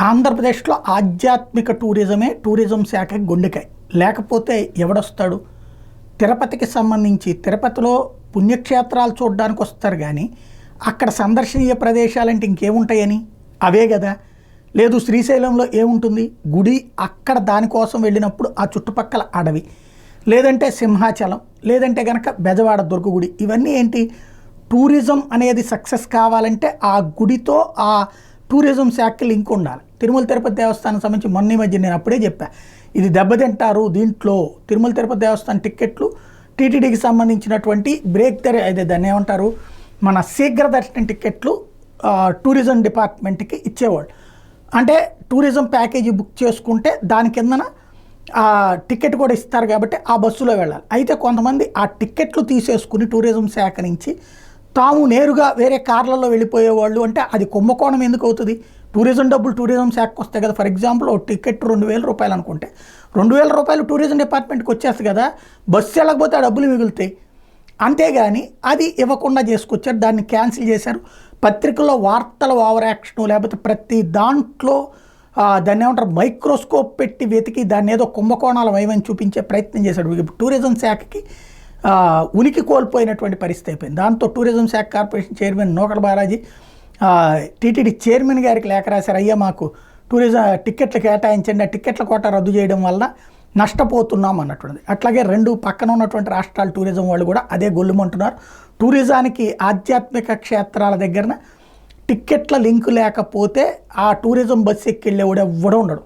ఆంధ్రప్రదేశ్లో ఆధ్యాత్మిక టూరిజం శాఖకి గుండెకాయ. లేకపోతే ఎవడొస్తాడు? తిరుపతికి సంబంధించి తిరుపతిలో పుణ్యక్షేత్రాలు చూడడానికి వస్తారు కానీ అక్కడ సందర్శనీయ ప్రదేశాలంటే ఇంకేముంటాయని అవే కదా. లేదు శ్రీశైలంలో ఏముంటుంది? గుడి. అక్కడ దానికోసం వెళ్ళినప్పుడు ఆ చుట్టుపక్కల అడవి, లేదంటే సింహాచలం, లేదంటే కనుక బెజవాడ దుర్గగుడి. ఇవన్నీ ఏంటి? టూరిజం అనేది సక్సెస్ కావాలంటే ఆ గుడితో ఆ టూరిజం శాఖకి లింక్ ఉండాలి. తిరుమల తిరుపతి దేవస్థానం సంబంధించి మొన్న మధ్య నేను అప్పుడే చెప్పా, ఇది దెబ్బతింటారు. దీంట్లో తిరుమల తిరుపతి దేవస్థానం టిక్కెట్లు టీటీడీకి సంబంధించినటువంటి అదే దాన్ని ఏమంటారు, మన శీఘ్ర దర్శనం టిక్కెట్లు టూరిజం డిపార్ట్మెంట్కి ఇచ్చేవాళ్ళు. అంటే టూరిజం ప్యాకేజీ బుక్ చేసుకుంటే దాని కిందన టికెట్ కూడా ఇస్తారు కాబట్టి ఆ బస్సులో వెళ్ళాలి. అయితే కొంతమంది ఆ టిక్కెట్లు తీసేసుకుని టూరిజం శాఖ నుంచి తాము నేరుగా వేరే కార్లలో వెళ్ళిపోయేవాళ్ళు. అంటే అది కుంభకోణం ఎందుకు అవుతుంది? టూరిజం డబ్బులు టూరిజం శాఖకు వస్తాయి కదా. ఫర్ ఎగ్జాంపుల్ ఒక టికెట్ 2,000 రూపాయలు అనుకుంటే 2,000 రూపాయలు టూరిజం డిపార్ట్మెంట్కి వచ్చేస్తుంది కదా, బస్సు వెళ్ళకపోతే ఆ డబ్బులు మిగులుతాయి. అంతేగాని అది ఇవ్వకుండా చేసుకొచ్చారు, దాన్ని క్యాన్సిల్ చేశారు. పత్రికల్లో వార్తల ఓవర్ యాక్షన్, లేకపోతే ప్రతి దాంట్లో దాన్ని ఏమంటారు మైక్రోస్కోప్ పెట్టి వెతికి దాన్ని ఏదో కుంభకోణాల వైవని చూపించే ప్రయత్నం చేశాడు. టూరిజం శాఖకి ఉనికి కోల్పోయినటువంటి పరిస్థితి అయిపోయింది. దాంతో టూరిజం శాఖ కార్పొరేషన్ చైర్మన్ నూకల బాలాజీ టీటీడీ చైర్మన్ గారికి లేఖ రాశారు. అయ్యా మాకు టూరిజం టిక్కెట్లు కేటాయించండి, ఆ టిక్కెట్ల కోట రద్దు చేయడం వల్ల నష్టపోతున్నాం అన్నటువంటిది. అట్లాగే రెండు పక్కన ఉన్నటువంటి రాష్ట్రాల టూరిజం వాళ్ళు కూడా అదే గొల్లుమంటున్నారు. టూరిజానికి ఆధ్యాత్మిక క్షేత్రాల దగ్గర టిక్కెట్ల లింకు లేకపోతే ఆ టూరిజం బస్సు ఎక్కి వెళ్ళేవాడు ఎవ్వడూ ఉండడు.